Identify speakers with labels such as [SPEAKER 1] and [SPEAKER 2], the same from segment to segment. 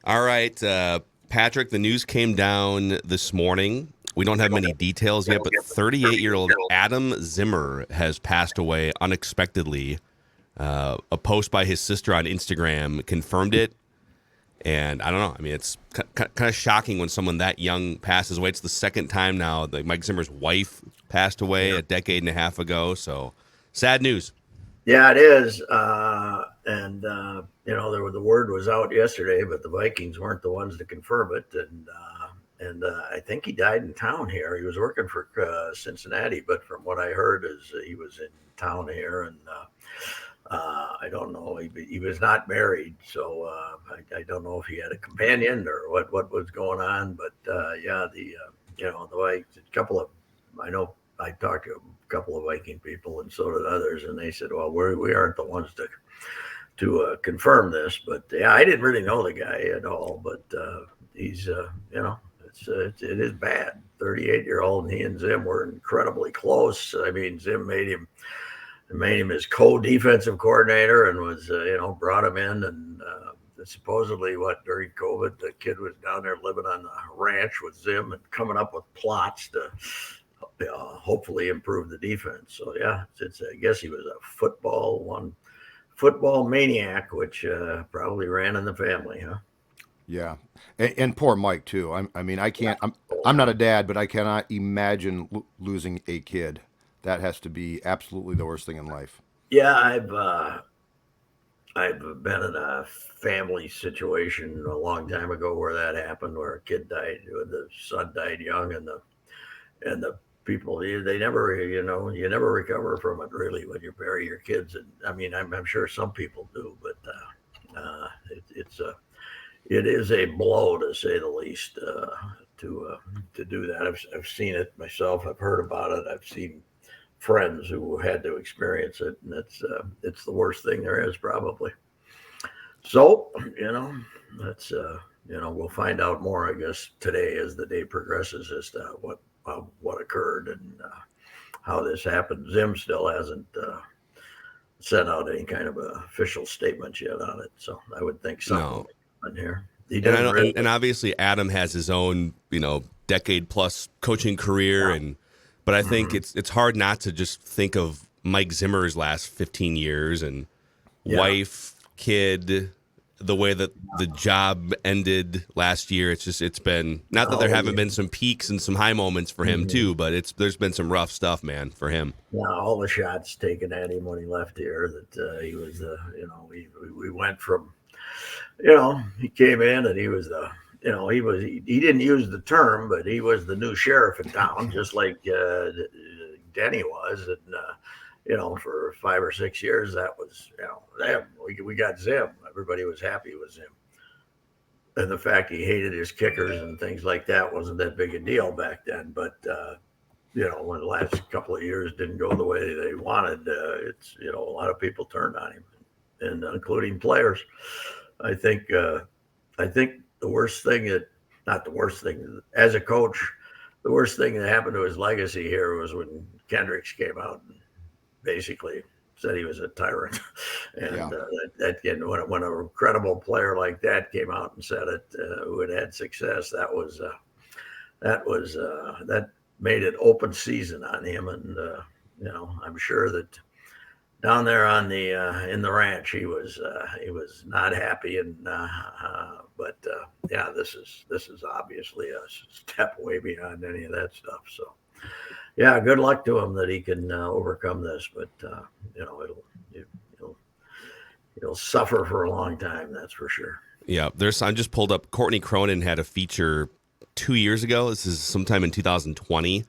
[SPEAKER 1] All right, Patrick, the news came down this morning. We don't have many details yet, but 38-year-old Adam Zimmer has passed away unexpectedly. A post by his sister on Instagram confirmed it. And I don't know. I mean, it's kind of shocking when someone that young passes away. It's the second time now. Like Mike Zimmer's wife passed away a decade and a half ago. So sad news.
[SPEAKER 2] Yeah, it is. The word was out yesterday, but the Vikings weren't the ones to confirm it. And I think he died in town here. He was working for Cincinnati, but from what I heard is he was in town here, and I don't know. He was not married, so I don't know if he had a companion or what was going on. But the Vikings, I know I talked to a couple of Viking people, and so did others, and they said, "Well, we aren't the ones to confirm this." But yeah, I didn't really know the guy at all, but he's it is bad. 38-year-old, and he and Zim were incredibly close. I mean, Zim made him his co-defensive coordinator and was brought him in, and supposedly during COVID the kid was down there living on the ranch with Zim and coming up with plots to hopefully improve the defense. So yeah, I guess he was a football maniac, which probably ran in the family, huh?
[SPEAKER 3] Yeah, and poor Mike too. I mean, I can't. I'm not a dad, but I cannot imagine losing a kid. That has to be absolutely the worst thing in life.
[SPEAKER 2] Yeah, I've been in a family situation a long time ago where that happened, where a kid died, the son died young, and the people, they never, you never recover from it really when you bury your kids. And I mean, I'm sure some people do, but it is a blow, to say the least, to do that. I've seen it myself. I've heard about it. I've seen friends who had to experience it, and it's the worst thing there is, probably. So that's we'll find out more, I guess, today as the day progresses as to what occurred and how this happened. Zim still hasn't sent out any kind of official statement yet on it, so I would think something will happen here.
[SPEAKER 1] And obviously Adam has his own decade plus coaching career, but I think it's hard not to just think of Mike Zimmer's last 15 years and wife, kid, the way that the job ended last year. It's been, not that there haven't been some peaks and some high moments for him too, but there's been some rough stuff, man, for him.
[SPEAKER 2] Yeah, all the shots taken at him when he left here, that he was we went from, he came in and he was he didn't use the term, but he was the new sheriff in town, just like Denny was. And, for 5 or 6 years, that was, we got Zim. Everybody was happy with Zim. And the fact he hated his kickers and things like that wasn't that big a deal back then. But, when the last couple of years didn't go the way they wanted, a lot of people turned on him, and including players. I think the worst thing not the worst thing, as a coach, the worst thing that happened to his legacy here was when Kendricks came out and basically said he was a tyrant. And when a credible player like that came out and said it, who had success, that made it open season on him. And I'm sure that down there on in the ranch, he was not happy, and this is obviously a step way beyond any of that stuff. So, yeah, good luck to him that he can overcome this, but he'll suffer for a long time, that's for sure.
[SPEAKER 1] Yeah, I just pulled up. Courtney Cronin had a feature 2 years ago. This is sometime in 2020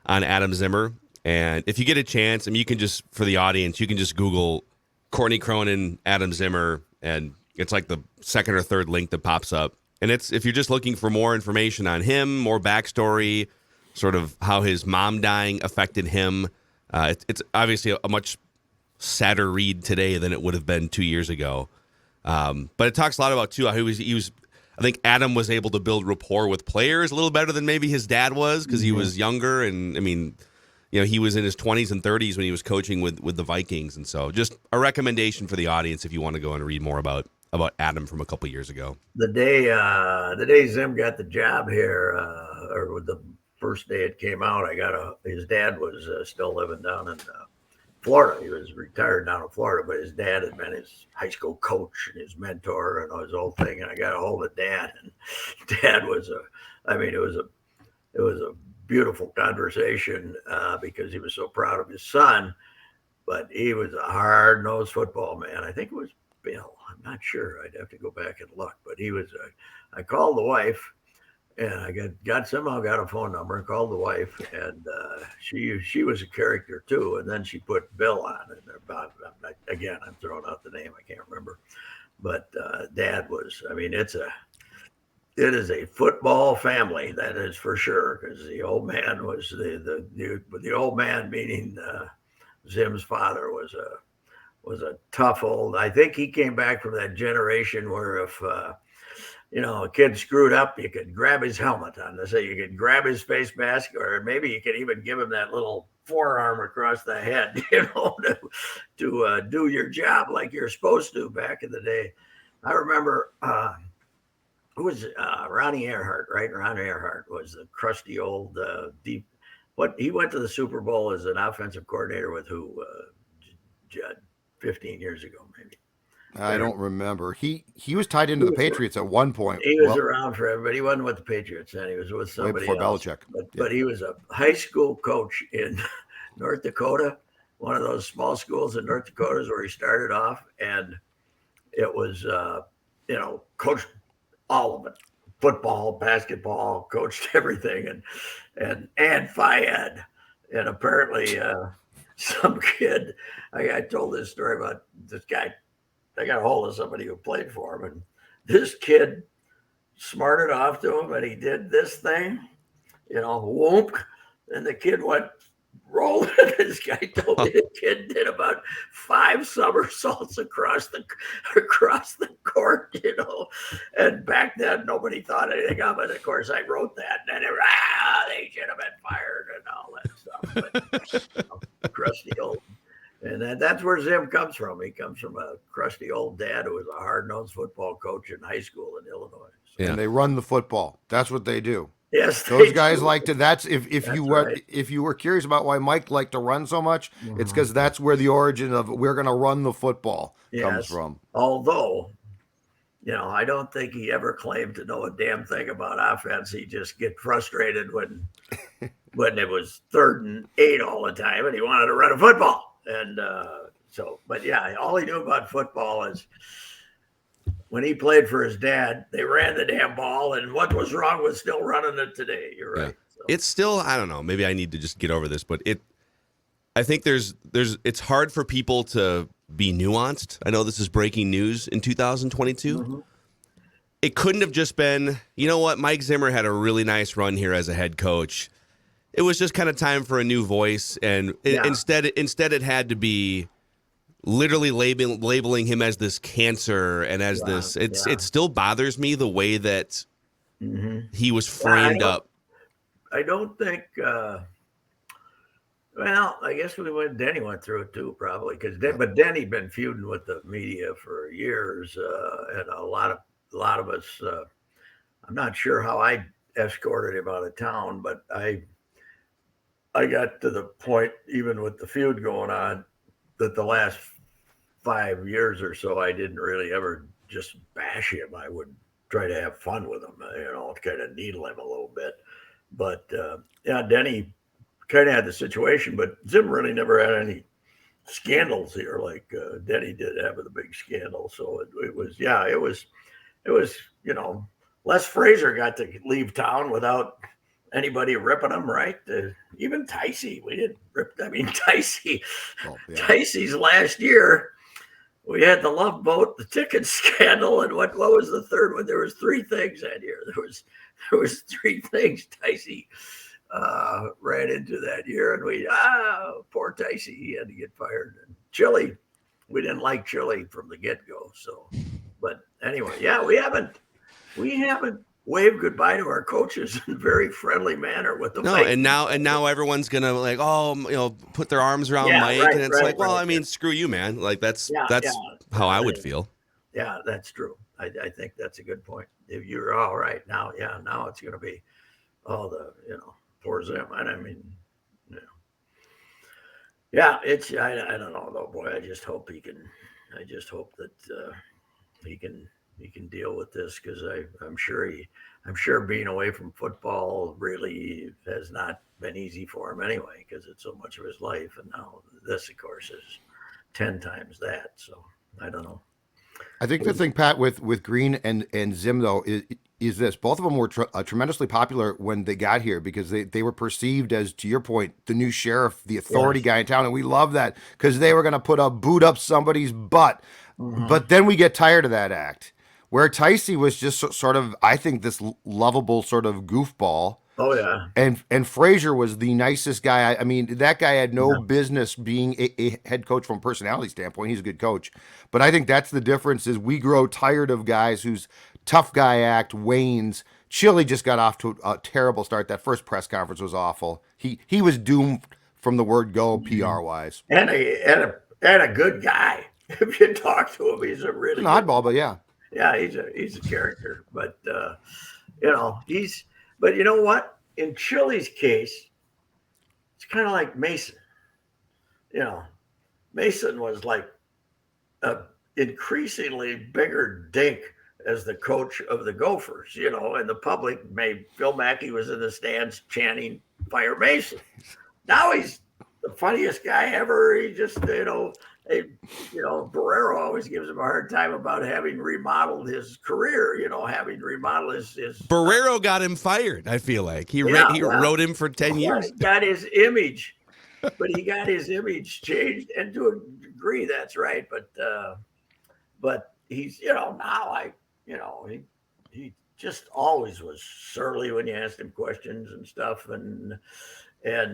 [SPEAKER 1] on Adam Zimmer. And if you get a chance, I mean, you can just, for the audience, you can just Google Courtney Cronin, Adam Zimmer, and it's like the second or third link that pops up. And if you're just looking for more information on him, more backstory, sort of how his mom dying affected him, it's obviously a much sadder read today than it would have been 2 years ago. But it talks a lot about, too, how he was. I think Adam was able to build rapport with players a little better than maybe his dad was, because he was younger, and I mean, he was in his 20s and 30s when he was coaching with the Vikings. And so just a recommendation for the audience if you want to go and read more about Adam from a couple years ago.
[SPEAKER 2] The day Zim got the job here, or with the first day it came out, his dad was still living down in Florida. He was retired down in Florida, but his dad had been his high school coach and his mentor and his whole thing. And I got a hold of Dad, and Dad was it was a beautiful conversation because he was so proud of his son, but he was a hard-nosed football man. I think it was Bill. I'm not sure. I'd have to go back and look, but he was. I called the wife, and I somehow got a phone number and called the wife, and she was a character too. And then she put Bill on, and again, I'm throwing out the name. I can't remember, but Dad was. I mean, it is a football family, that is for sure. Because the old man was the old man, meaning Zim's father, was a tough old. I think he came back from that generation where if a kid screwed up, you could grab his helmet on. They say you could grab his face mask, or maybe you could even give him that little forearm across the head, to do your job like you're supposed to back in the day. I remember who was Ronnie Earhart, right? Ron Earhart was the crusty old deep. He went to the Super Bowl as an offensive coordinator with who? Judd, 15 years ago, maybe.
[SPEAKER 3] I don't remember. He was tied into the Patriots at one point.
[SPEAKER 2] He was around forever, but he wasn't with the Patriots then. He was with somebody
[SPEAKER 3] before
[SPEAKER 2] else.
[SPEAKER 3] Belichick.
[SPEAKER 2] But he was a high school coach in North Dakota, one of those small schools in North Dakota where he started off, and it was coached all of it. Football, basketball, coached everything, and Phi-Ed. And apparently some kid, I told this story about this guy. I got a hold of somebody who played for him, and this kid smarted off to him, and he did this thing, whoop, and the kid went rolling. This guy told me the kid did about 5 somersaults across the court, and back then nobody thought anything of it. Of course, I wrote that, and then they should have been fired and all that stuff. But, crusty old. And that's where Zim comes from. He comes from a crusty old dad who was a hard-nosed football coach in high school in Illinois. So.
[SPEAKER 3] And they run the football. That's what they do.
[SPEAKER 2] Yes,
[SPEAKER 3] those guys like to. That's if you were curious about why Mike liked to run so much, it's because that's where the origin of "we're going to run the football" comes from.
[SPEAKER 2] Although, I don't think he ever claimed to know a damn thing about offense. He just get frustrated when it was 3rd and 8 all the time, and he wanted to run a football. And but yeah, all he knew about football is when he played for his dad, they ran the damn ball, and what was wrong with still running it today. You're right.
[SPEAKER 1] Yeah. So. It's still, I don't know, maybe I need to just get over this, but I think it's hard for people to be nuanced. I know this is breaking news in 2022. Mm-hmm. It couldn't have just been, Mike Zimmer had a really nice run here as a head coach. It was just kind of time for a new voice, and instead it had to be literally labeling him as this cancer and as this. It still bothers me the way that he was framed up.
[SPEAKER 2] I don't think. Well, I guess Denny went through it too, probably but Denny'd been feuding with the media for years, and a lot of us. I'm not sure how I escorted him out of town, but I got to the point, even with the feud going on, that the last 5 years or so, I didn't really ever just bash him. I would try to have fun with him, kind of needle him a little bit. But Denny kind of had the situation, but Zim really never had any scandals here like Denny did have the big scandal. So it was, Les Frazier got to leave town without anybody ripping him, right? Even Ticey, we didn't rip. Ticey, Ticey's last year, we had the Love Boat, the ticket scandal, and what was the third one? There was 3 things that year. There was 3 things Ticey ran into that year, and poor Ticey, he had to get fired. And Chili, we didn't like Chili from the get-go. So, but anyway, we haven't wave goodbye to our coaches in a very friendly manner with the Vikings.
[SPEAKER 1] and now everyone's gonna put their arms around Mike, and it's screw you, man. Like that's how I would feel.
[SPEAKER 2] Yeah, that's true. I think that's a good point. If you're all right now, yeah, now it's going to be all the, poor Zim. And I mean, you know, yeah, I don't know though, boy. I just hope he can. I just hope that he can he can deal with this because I'm sure being away from football really has not been easy for him anyway because it's so much of his life, and now this, of course, is 10 times that. So I don't know.
[SPEAKER 3] I think the thing, Pat, with Green and Zim though is this: both of them were tremendously popular when they got here because they were perceived as, to your point, the new sheriff, the authority
[SPEAKER 2] Yes.
[SPEAKER 3] guy in town, and we love that because they were going to put a boot up somebody's butt.
[SPEAKER 2] Hmm.
[SPEAKER 3] But then we get tired of that act, where Ticey was just sort of, I think, this lovable sort of goofball.
[SPEAKER 2] Oh yeah.
[SPEAKER 3] And Frazier was the nicest guy. I mean, that guy had no
[SPEAKER 2] Yeah.
[SPEAKER 3] business being a head coach from a personality standpoint. He's a good coach, but I think that's the difference. Is we grow tired of guys whose tough guy act wanes. Chili just got off to a terrible start. That first press conference was awful. He was doomed from the word go, PR wise.
[SPEAKER 2] And a good guy. If you talk to him, he's a
[SPEAKER 3] An
[SPEAKER 2] really good.
[SPEAKER 3] oddball, but yeah.
[SPEAKER 2] Yeah, he's a character. But he's. But you know what? In Chili's case, it's kind of like Mason. You know, Mason was like a increasingly bigger dink as the coach of the Gophers. And the public made Phil Mackey was in the stands chanting "Fire Mason." Now he's the funniest guy ever. He just, Barrero always gives him a hard time about having remodeled his career. Having remodeled his
[SPEAKER 1] Barrero got him fired. I feel like
[SPEAKER 2] yeah,
[SPEAKER 1] he
[SPEAKER 2] well,
[SPEAKER 1] rode him for 10 years.
[SPEAKER 2] he got his image, but he got his image changed, and to a degree, that's right. But he's, now he just always was surly when you asked him questions and stuff, and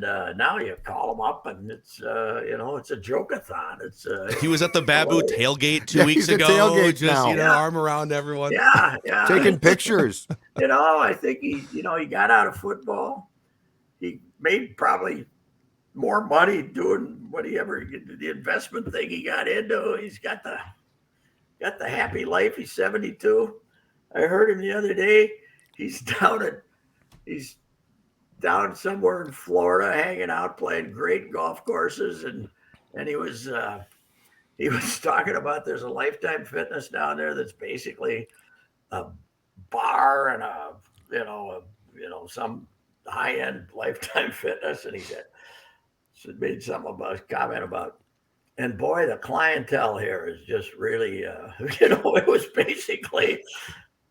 [SPEAKER 2] now you call him up and it's it's a joke-a-thon. It's
[SPEAKER 1] He was at the Babu tailgate 2
[SPEAKER 3] Yeah,
[SPEAKER 1] weeks
[SPEAKER 3] he's at
[SPEAKER 1] ago,
[SPEAKER 3] tailgates
[SPEAKER 1] just
[SPEAKER 3] now.
[SPEAKER 2] Yeah.
[SPEAKER 1] arm around everyone.
[SPEAKER 2] yeah.
[SPEAKER 3] Taking pictures.
[SPEAKER 2] I think he got out of football. He made probably more money doing the investment thing he got into. He's got the happy life. He's 72. I heard him the other day. He's down somewhere in Florida, hanging out, playing great golf courses, and he was talking about there's a Lifetime Fitness down there that's basically a bar and some high end Lifetime Fitness, and he made some about comment about. And boy, the clientele here is just really, it was basically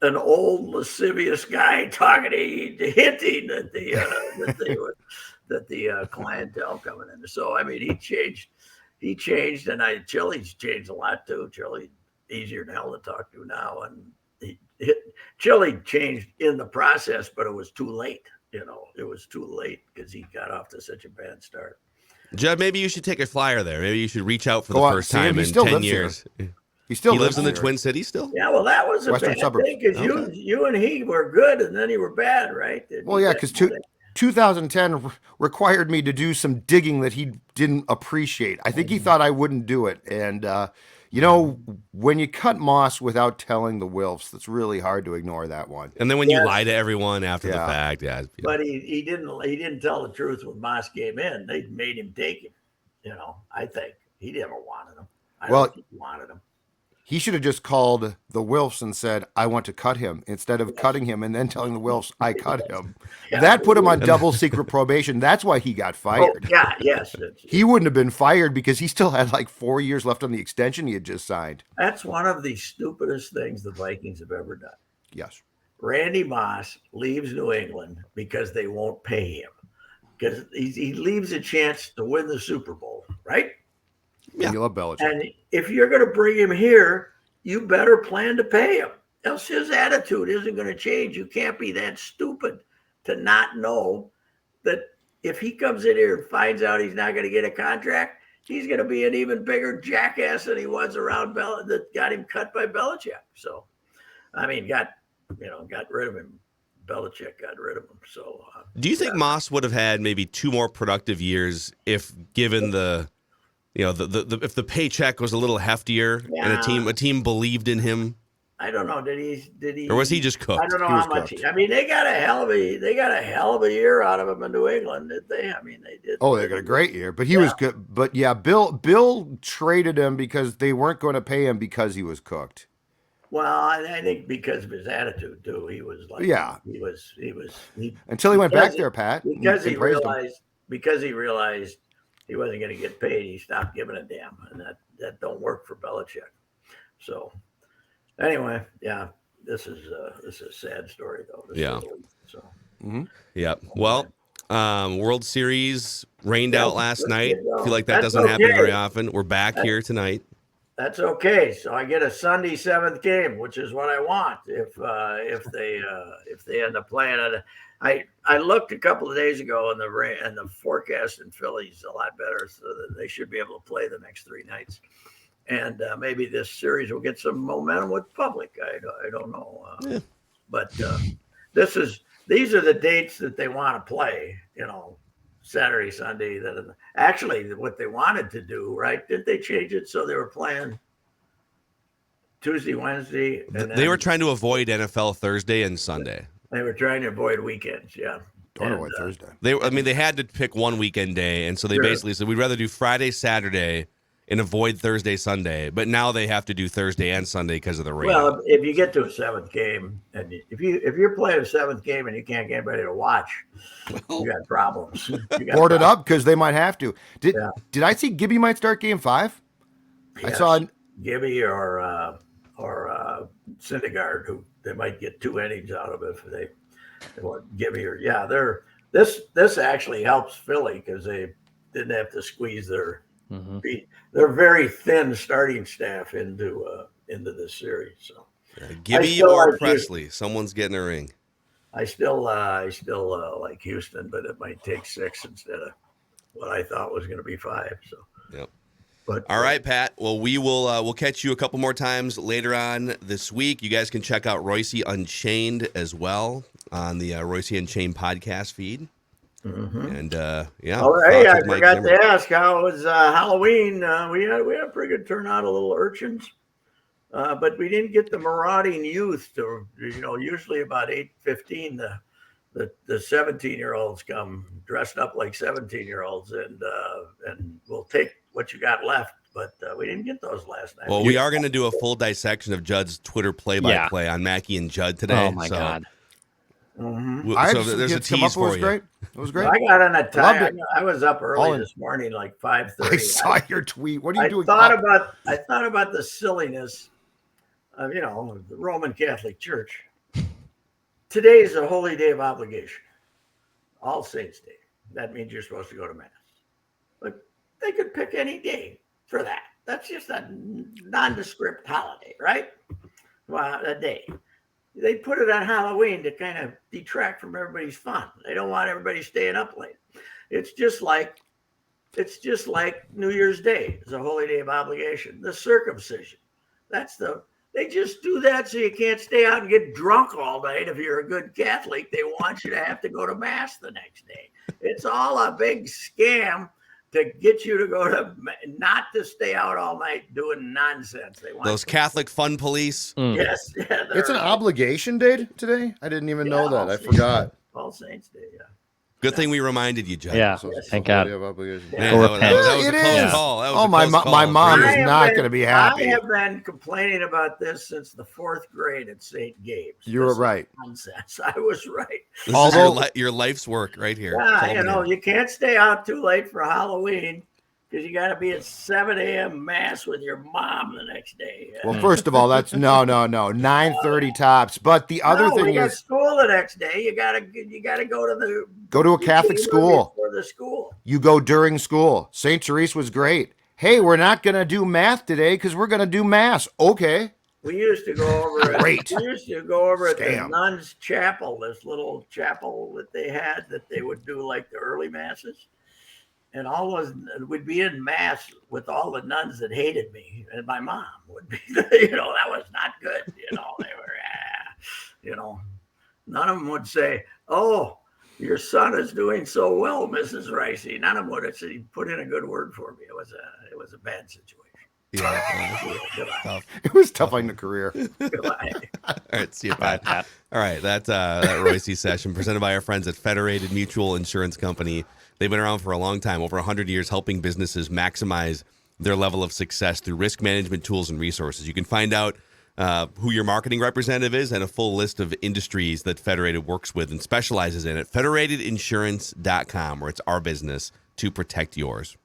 [SPEAKER 2] an old lascivious guy hinting that the clientele coming in. So I mean, he changed, and Chili's changed a lot too. Chili easier than hell to talk to now, and Chili changed in the process, but it was too late. It was too late because he got off to such a bad start.
[SPEAKER 1] Judd, maybe you should take a flyer there. Maybe you should reach out for
[SPEAKER 3] Go
[SPEAKER 1] the
[SPEAKER 3] on,
[SPEAKER 1] first
[SPEAKER 3] see him.
[SPEAKER 1] time
[SPEAKER 3] He
[SPEAKER 1] in
[SPEAKER 3] still
[SPEAKER 1] 10
[SPEAKER 3] lives
[SPEAKER 1] years.
[SPEAKER 3] He
[SPEAKER 1] Lives in the
[SPEAKER 3] here.
[SPEAKER 1] Twin Cities still?
[SPEAKER 2] Yeah, well, that was a
[SPEAKER 3] Western
[SPEAKER 2] bad
[SPEAKER 3] suburbs.
[SPEAKER 2] thing because
[SPEAKER 1] Okay.
[SPEAKER 2] you and he were good, and then you were bad, right?
[SPEAKER 3] Well, yeah, because 2010 required me to do some digging that he didn't appreciate. I think he thought I wouldn't do it. And, when you cut Moss without telling the Wilfs, it's really hard to ignore that one.
[SPEAKER 1] And then when you lie to everyone after the
[SPEAKER 3] Yeah.
[SPEAKER 1] fact, yeah.
[SPEAKER 2] But he didn't tell the truth when Moss came in. They made him take him. I think he never wanted him. I don't think he wanted him.
[SPEAKER 3] He should have just called the Wilfs and said, I want to cut him, instead of cutting him and then telling the Wilfs, I cut him.
[SPEAKER 2] Yeah.
[SPEAKER 3] That put him on double secret probation. That's why he got fired.
[SPEAKER 2] Oh, yeah, yes.
[SPEAKER 3] He wouldn't have been fired because he still had like 4 years left on the extension he had just signed.
[SPEAKER 2] That's one of the stupidest things the Vikings have ever done.
[SPEAKER 3] Yes.
[SPEAKER 2] Randy Moss leaves New England because they won't pay him. Because he leaves a chance to win the Super Bowl, right?
[SPEAKER 3] Yeah. You love Belichick.
[SPEAKER 2] And if you're going to bring him here, you better plan to pay him. Else his attitude isn't going to change. You can't be that stupid to not know that if he comes in here and finds out he's not going to get a contract, he's going to be an even bigger jackass than he was around that got him cut by Belichick. So, I mean, got rid of him. Belichick got rid of him. So,
[SPEAKER 1] do you think Moss would have had maybe 2 more productive years if given the if the paycheck was a little heftier and a team believed in him.
[SPEAKER 2] I don't know. Did he?
[SPEAKER 1] Or was he just cooked?
[SPEAKER 2] I don't know
[SPEAKER 3] He was
[SPEAKER 2] how much.
[SPEAKER 3] cooked.
[SPEAKER 2] I mean, they got a hell of a year out of him in New England, did they? I mean, they did.
[SPEAKER 3] Oh, they got a great year, but he was good. But yeah, Bill traded him because they weren't going to pay him because he was cooked.
[SPEAKER 2] Well, I think because of his attitude too. He was like,
[SPEAKER 3] until he went back there, Pat.
[SPEAKER 2] Because he realized he wasn't going to get paid. He stopped giving a damn, and that don't work for Belichick. So. Anyway, yeah, this is a sad story though. So.
[SPEAKER 1] Mm-hmm. Yeah. Well, World Series rained out last night. I feel like that doesn't happen very often. We're back here tonight.
[SPEAKER 2] That's okay. So I get a Sunday 7th game, which is what I want. If they end up playing it, I looked a couple of days ago, and the forecast in Philly's a lot better, so that they should be able to play the next 3 nights. And maybe this series will get some momentum with public. I don't know, but these are the dates that they want to play. Saturday, Sunday. That actually what they wanted to do, right? Did they change it so they were playing Tuesday, Wednesday? And
[SPEAKER 1] they were trying to avoid NFL Thursday and Sunday.
[SPEAKER 2] They were trying to avoid weekends. Yeah.
[SPEAKER 3] Don't avoid Thursday.
[SPEAKER 1] They had to pick one weekend day, and so they basically said we'd rather do Friday, Saturday, and avoid Thursday, Sunday. But now they have to do Thursday and Sunday because of the rain.
[SPEAKER 2] Well, if you get to a 7th game, and if you're playing a 7th game and you can't get anybody to watch, you got problems.
[SPEAKER 3] Board it up because they might have to. Did I see Gibby might start Game 5?
[SPEAKER 2] Yes.
[SPEAKER 3] I saw
[SPEAKER 2] Gibby or Syndergaard, who they might get 2 innings out of if they want Gibby or this actually helps Philly because they didn't have to squeeze their. Mm-hmm. They're very thin starting staff into this series. So
[SPEAKER 1] Gibby or Presley, someone's getting a ring.
[SPEAKER 2] I still like Houston, but it might take 6 instead of what I thought was going to be 5. So
[SPEAKER 1] yep.
[SPEAKER 2] But
[SPEAKER 1] all right, Pat. Well, we'll catch you a couple more times later on this week. You guys can check out Royce Unchained as well on the Royce Unchained podcast feed.
[SPEAKER 2] Mm-hmm.
[SPEAKER 1] And
[SPEAKER 2] hey, I forgot to ask how was Halloween. We had a pretty good turnout of little urchins, but we didn't get the marauding youth to usually about 8:15 the 17-year-olds come dressed up like 17-year-olds and we'll take what you got left, but we didn't get those last night.
[SPEAKER 1] Well, we are going to do a full dissection of Judd's Twitter play-by-play on Mackey and Judd today.
[SPEAKER 4] Oh my God.
[SPEAKER 2] Mm-hmm.
[SPEAKER 1] So there's a tease for you.
[SPEAKER 3] Great. It was great.
[SPEAKER 2] I got on a time. I was up early this morning, like 5:30.
[SPEAKER 3] I saw your tweet. What are you doing?
[SPEAKER 2] I thought about the silliness of the Roman Catholic Church. Today is a holy day of obligation, All Saints Day. That means you're supposed to go to mass. But they could pick any day for that. That's just a nondescript holiday, right? Well, a day. They put it on Halloween to kind of detract from everybody's fun. They don't want everybody staying up late. It's just like New Year's Day. It's a holy day of obligation. The circumcision. They just do that so you can't stay out and get drunk all night. If you're a good Catholic, they want you to have to go to mass the next day. It's all a big scam to get you to not to stay out all night doing nonsense. They want
[SPEAKER 1] those Catholic fun police.
[SPEAKER 2] Yes. Yeah,
[SPEAKER 3] it's an obligation day today? I didn't even know that. I forgot.
[SPEAKER 2] All Saints Day, yeah.
[SPEAKER 1] Good thing we reminded you, Judd.
[SPEAKER 4] Yeah, thank God.
[SPEAKER 1] Man, that was a close call. That was a close call.
[SPEAKER 3] My mom is not going to be happy.
[SPEAKER 2] I have been complaining about this since the 4th grade at St. Gabe's.
[SPEAKER 3] You were right.
[SPEAKER 2] Nonsense. I was right.
[SPEAKER 1] This is your life's work right here.
[SPEAKER 2] Yeah, you can't stay out too late for Halloween because you got to be at 7 a.m. mass with your mom the next day.
[SPEAKER 3] Well, first of all, that's no 9:30 tops. But the other thing
[SPEAKER 2] is, school the next day. You gotta go to a
[SPEAKER 3] Catholic school.
[SPEAKER 2] For the school,
[SPEAKER 3] you go during school. St. Therese was great. Hey, we're not gonna do math today because we're gonna do mass. Okay.
[SPEAKER 2] We used to go over.
[SPEAKER 3] Great.
[SPEAKER 2] We used to go over at the nuns' chapel. This little chapel that they had that they would do like the early masses. And all those would be in mass with all the nuns that hated me, and my mom would be. That was not good. They were, none of them would say, "Oh, Your son is doing so well, Mrs. Ricey. None of what it said. He put in a good word for me. It was a bad situation.
[SPEAKER 1] Yeah.
[SPEAKER 2] Goodbye.
[SPEAKER 3] It was tough on the career.
[SPEAKER 2] Goodbye.
[SPEAKER 1] All right. See you,
[SPEAKER 4] Bye,
[SPEAKER 1] Pat.
[SPEAKER 4] Pat.
[SPEAKER 1] All right. That Royce session presented by our friends at Federated Mutual Insurance Company. They've been around for a long time, over 100 years, helping businesses maximize their level of success through risk management tools and resources. You can find out who your marketing representative is and a full list of industries that Federated works with and specializes in at federatedinsurance.com, where it's our business to protect yours.